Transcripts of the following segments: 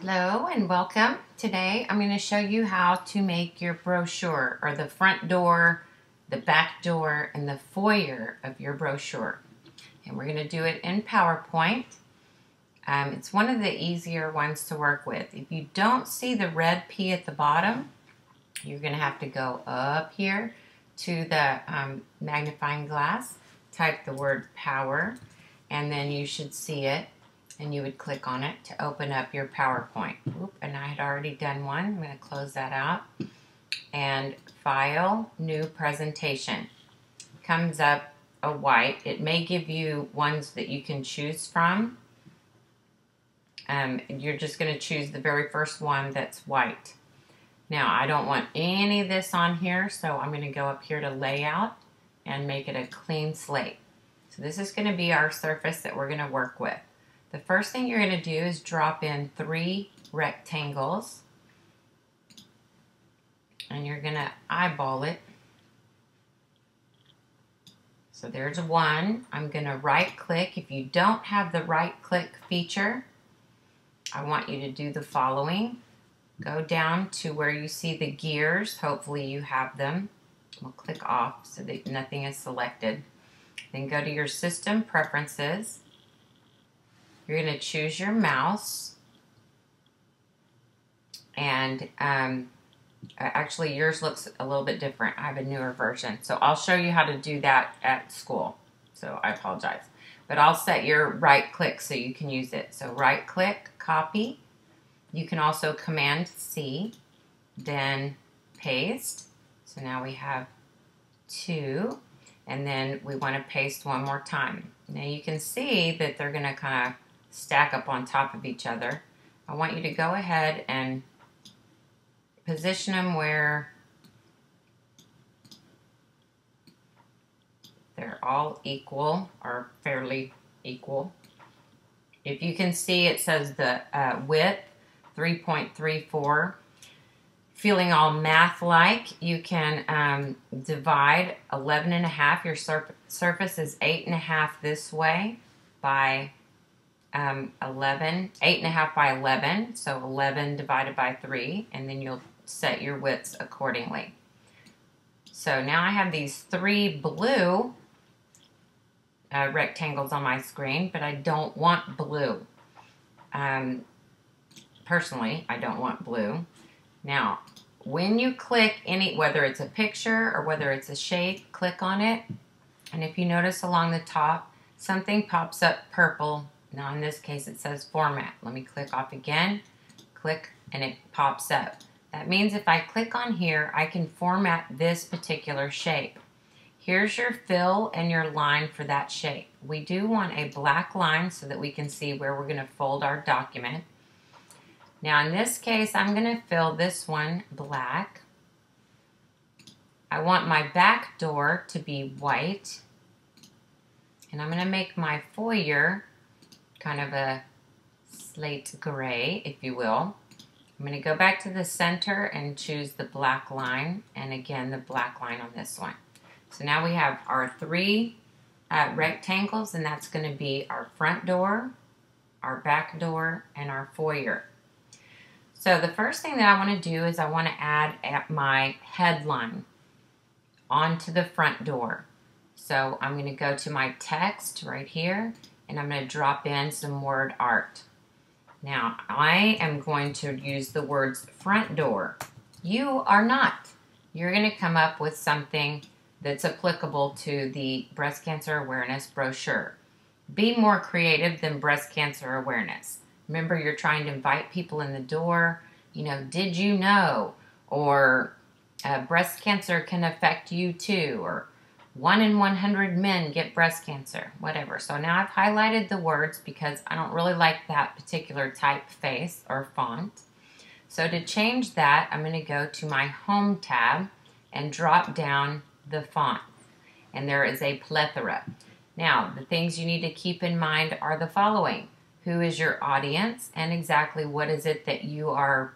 Hello and welcome. Today I'm going to show you how to make your brochure, or the front door, the back door, and the foyer of your brochure. And we're going to do it in PowerPoint. It's one of the easier ones to work with. If you don't see the red P at the bottom, you're going to have to go up here to the magnifying glass, type the word power, and then you should see it. And you would click on it to open up your PowerPoint. Oop, and I had already done one. I'm going to close that out. And File, New Presentation. Comes up a white. It may give you ones that you can choose from. You're just going to choose the very first one that's white. Now, I don't want any of this on here, so I'm going to go up here to Layout and make it a clean slate. So this is going to be our surface that we're going to work with. The first thing you're going to do is drop in 3 rectangles, and you're going to eyeball it. So there's one. I'm going to right click. If you don't have the right click feature, I want you to do the following. Go down to where you see the gears. Hopefully you have them. We'll click off so that nothing is selected. Then go to your System Preferences. You're going to choose your mouse, and actually yours looks a little bit different. I have a newer version, so I'll show you how to do that at school, so I apologize. But I'll set your right click so you can use it. So right click, copy. You can also Command C, then paste. So now we have 2, and then we want to paste one more time. Now you can see that they're going to kind of stack up on top of each other. I want you to go ahead and position them where they're all equal, or fairly equal. If you can see, it says the width 3.34. Feeling all math-like, you can divide 11.5. Your surface is 8.5 this way by 8.5 by 11, so 11 divided by 3, and then you'll set your widths accordingly. So now I have these 3 blue rectangles on my screen, but I don't want blue. Personally, I don't want blue. Now, when you click whether it's a picture or whether it's a shape, click on it, and if you notice along the top, something pops up purple. Now in this case it says Format. Let me click off again, click, and it pops up. That means if I click on here, I can format this particular shape. Here's your fill and your line for that shape. We do want a black line so that we can see where we're going to fold our document. Now in this case, I'm going to fill this one black. I want my back door to be white. And I'm going to make my foyer kind of a slate gray, if you will. I'm going to go back to the center and choose the black line, and again the black line on this one. So now we have our 3 rectangles, and that's going to be our front door, our back door, and our foyer. So the first thing that I want to do is I want to add my headline onto the front door. So I'm going to go to my text right here, and I'm going to drop in some word art. Now, I am going to use the words front door. You are not. You're going to come up with something that's applicable to the breast cancer awareness brochure. Be more creative than breast cancer awareness. Remember, you're trying to invite people in the door. You know, did you know? Or breast cancer can affect you too. Or 1 in 100 men get breast cancer, whatever. So now I've highlighted the words because I don't really like that particular typeface or font. So to change that, I'm going to go to my Home tab and drop down the font. And there is a plethora. Now, the things you need to keep in mind are the following. Who is your audience, and exactly what is it that you are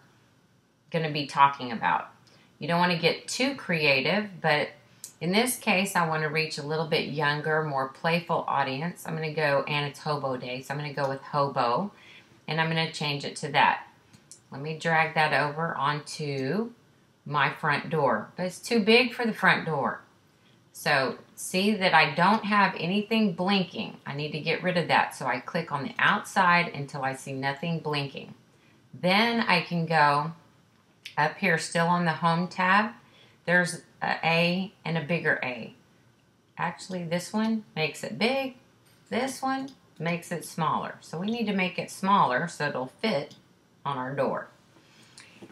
going to be talking about. You don't want to get too creative, but in this case, I want to reach a little bit younger, more playful audience. I'm going to go, and it's Hobo Day, so I'm going to go with Hobo, and I'm going to change it to that. let me drag that over onto my front door. But it's too big for the front door. So see that I don't have anything blinking. I need to get rid of that. So I click on the outside until I see nothing blinking. Then I can go up here still on the Home tab. There's an A and a bigger A. Actually, this one makes it big. This one makes it smaller. So we need to make it smaller so it'll fit on our door.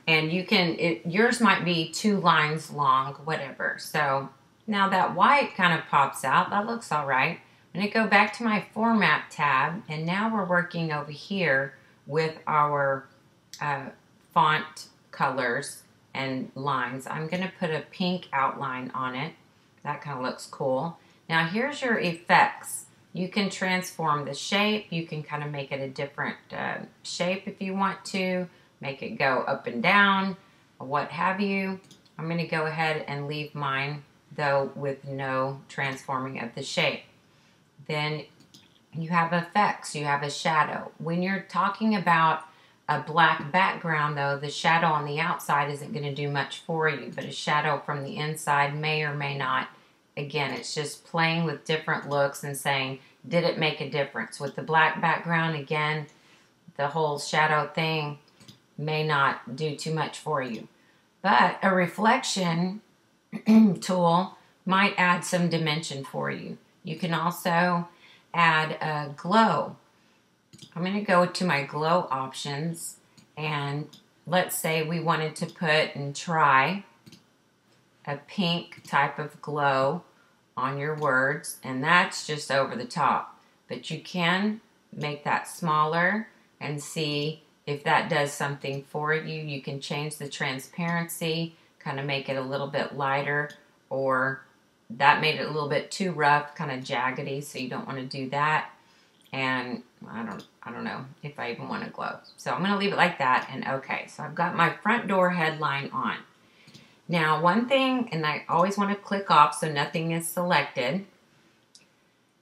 And you can, yours might be 2 lines long, whatever. So now that white kind of pops out. That looks all right. I'm going to go back to my Format tab, and now we're working over here with our font colors and lines. I'm going to put a pink outline on it. That kind of looks cool. Now here's your effects. You can transform the shape. You can kind of make it a different shape if you want to. Make it go up and down, or what have you. I'm going to go ahead and leave mine, though, with no transforming of the shape. Then you have effects. You have a shadow. When you're talking about a black background, though, the shadow on the outside isn't going to do much for you, but a shadow from the inside may or may not. Again, it's just playing with different looks and saying, did it make a difference? With the black background, again, the whole shadow thing may not do too much for you. But a reflection tool might add some dimension for you. You can also add a glow. I'm going to go to my glow options, and let's say we wanted to put and try a pink type of glow on your words, and that's just over the top. But you can make that smaller and see if that does something for you. You can change the transparency, kind of make it a little bit lighter, or that made it a little bit too rough, kind of jaggedy, so you don't want to do that. And I don't know if I even want to glow. So I'm going to leave it like that, and okay. So I've got my front door headline on. Now one thing, and I always want to click off so nothing is selected.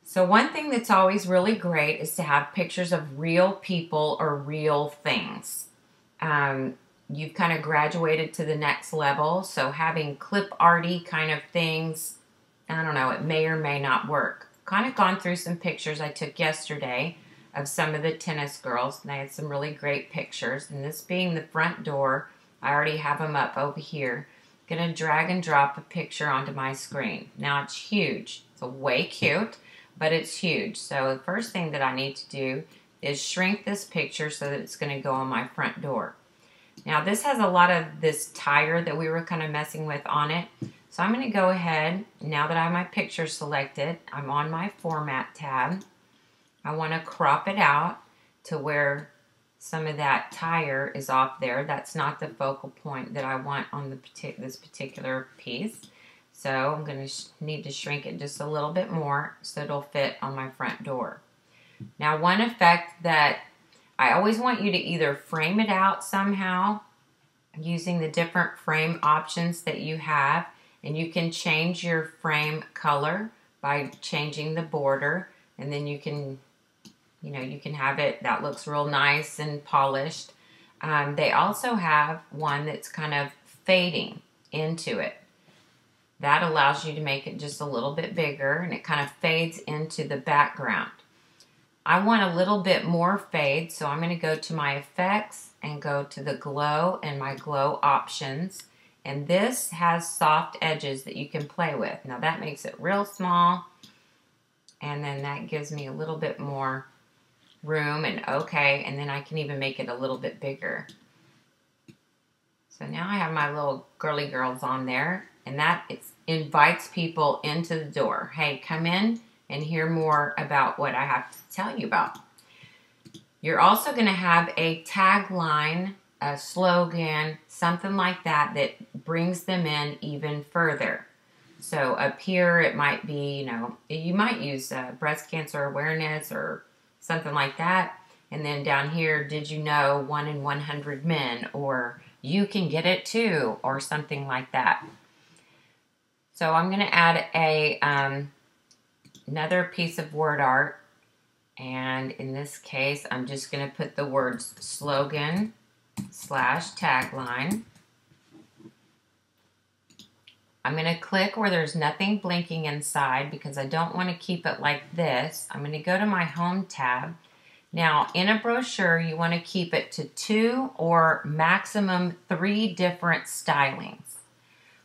So one thing that's always really great is to have pictures of real people or real things. You've kind of graduated to the next level, so having clip arty kind of things, I don't know, it may or may not work. Kind of gone through some pictures I took yesterday of some of the tennis girls, and I had some really great pictures. And this being the front door, I already have them up over here. Going to drag and drop a picture onto my screen. Now it's huge. It's way cute, but it's huge. So the first thing that I need to do is shrink this picture so that it's going to go on my front door. Now this has a lot of this tire that we were kind of messing with on it. So I'm going to go ahead, now that I have my picture selected, I'm on my Format tab. I want to crop it out to where some of that tire is off there. That's not the focal point that I want on this particular piece. So I'm going to need to shrink it just a little bit more so it'll fit on my front door. Now one effect that I always want you to either frame it out somehow using the different frame options that you have, and you can change your frame color by changing the border, and then you can, you can have it that looks real nice and polished. They also have one that's kind of fading into it. That allows you to make it just a little bit bigger, and it kind of fades into the background. I want a little bit more fade, so I'm going to go to my effects and go to the glow and my glow options. And this has soft edges that you can play with. Now that makes it real small, and then that gives me a little bit more room, and okay, and then I can even make it a little bit bigger. So now I have my little girly girls on there, and that invites people into the door. Hey, come in and hear more about what I have to tell you about. You're also going to have a tagline, a slogan, something like that that brings them in even further. So up here it might be, you might use breast cancer awareness or something like that. And then down here, did you know 1 in 100 men, or you can get it too, or something like that. So I'm going to add another piece of word art, and in this case I'm just going to put the words slogan tagline. I'm going to click where there's nothing blinking inside because I don't want to keep it like this. I'm going to go to my Home tab. Now, in a brochure, you want to keep it to 2 or maximum 3 different stylings.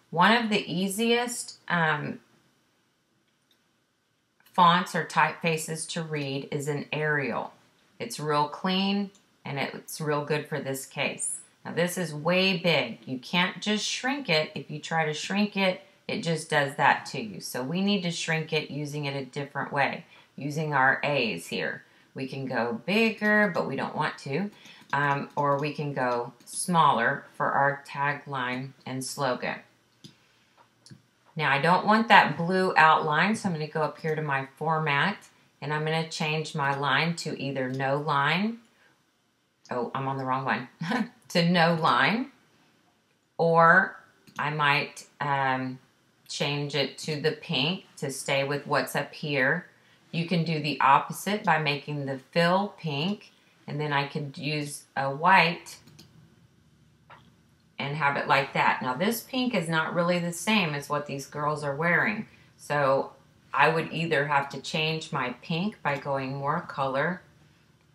One of the easiest fonts or typefaces to read is an Arial. It's real clean and it's real good for this case. Now this is way big. You can't just shrink it. If you try to shrink it, it just does that to you. So we need to shrink it using it a different way, using our A's here. We can go bigger, but we don't want to, or we can go smaller for our tagline and slogan. Now I don't want that blue outline, so I'm going to go up here to my format, and I'm going to change my line to either no line. Oh, I'm on the wrong one. To no line, or I might change it to the pink to stay with what's up here. You can do the opposite by making the fill pink, and then I could use a white and have it like that. Now this pink is not really the same as what these girls are wearing, so I would either have to change my pink by going more color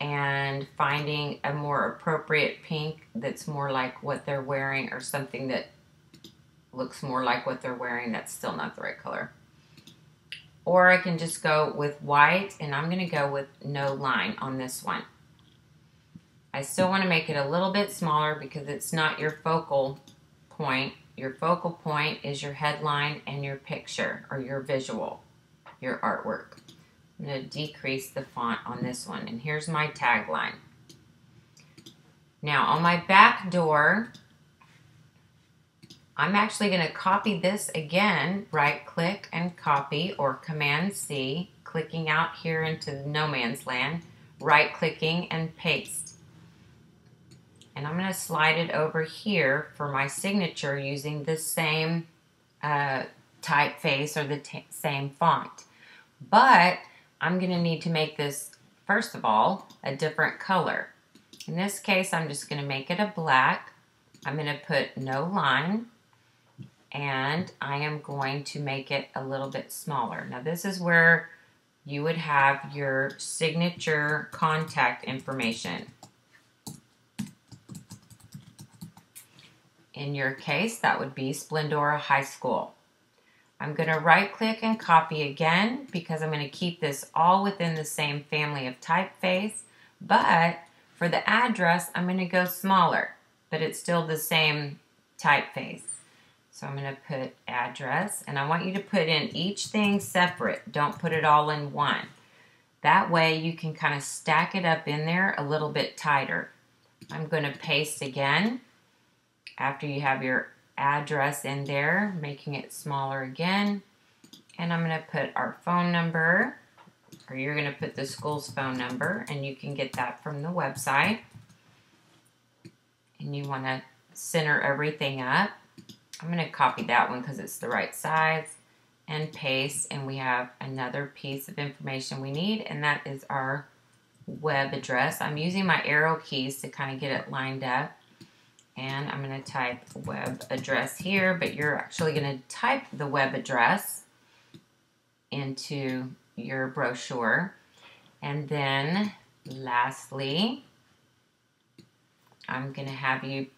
and finding a more appropriate pink that's more like what they're wearing, or something that looks more like what they're wearing that's still not the right color. Or I can just go with white, and I'm going to go with no line on this one. I still want to make it a little bit smaller because it's not your focal point. Your focal point is your headline and your picture, or your visual, your artwork. I'm going to decrease the font on this one, and here's my tagline. Now on my back door, I'm actually going to copy this again, right click and copy, or Command C, clicking out here into no man's land, right clicking and paste. And I'm going to slide it over here for my signature using the same typeface or the same font. But I'm going to need to make this, first of all, a different color. In this case, I'm just going to make it a black. I'm going to put no line, and I am going to make it a little bit smaller. Now this is where you would have your signature contact information. In your case, that would be Splendora High School. I'm going to right click and copy again because I'm going to keep this all within the same family of typeface, but for the address I'm going to go smaller, but it's still the same typeface. So I'm going to put address, and I want you to put in each thing separate. Don't put it all in one. That way you can kind of stack it up in there a little bit tighter. I'm going to paste again after you have your address in there, making it smaller again, and I'm going to put our phone number, or you're going to put the school's phone number, and you can get that from the website. And you want to center everything up. I'm going to copy that one because it's the right size, and paste, and we have another piece of information we need, and that is our web address. I'm using my arrow keys to kind of get it lined up. And I'm going to type web address here, but you're actually going to type the web address into your brochure. And then lastly, I'm going to have you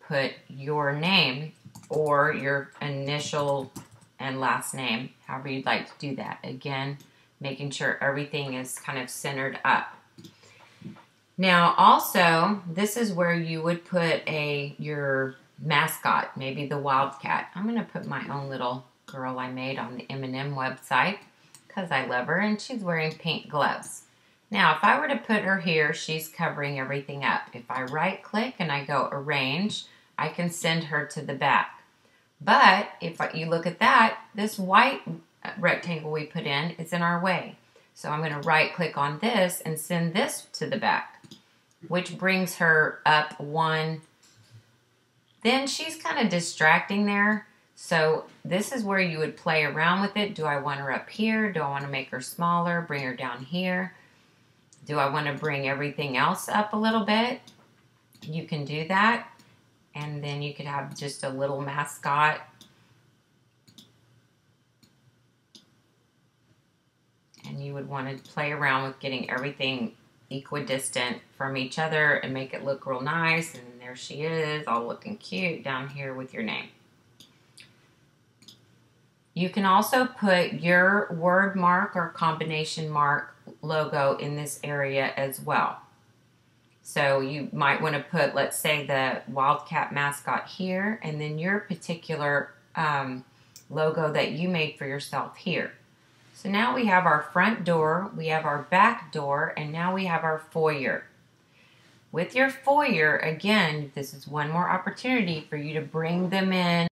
put your name or your initial and last name, however you'd like to do that. Again, making sure everything is kind of centered up. Now also, this is where you would put your mascot, maybe the Wildcat. I'm going to put my own little girl I made on the M&M website because I love her, and she's wearing pink gloves. Now if I were to put her here, she's covering everything up. If I right click and I go arrange, I can send her to the back. But if you look at that, this white rectangle we put in is in our way. So I'm going to right click on this and send this to the back, which brings her up one. Then she's kind of distracting there. So this is where you would play around with it. Do I want her up here? Do I want to make her smaller? Bring her down here? Do I want to bring everything else up a little bit? you can do that. And then you could have just a little mascot. And you would want to play around with getting everything equidistant from each other and make it look real nice. And there she is, all looking cute down here with your name. You can also put your word mark or combination mark logo in this area as well. So you might want to put, let's say, the Wildcat mascot here, and then your particular logo that you made for yourself here. So now we have our front door, we have our back door, and now we have our foyer. With your foyer, again, this is one more opportunity for you to bring them in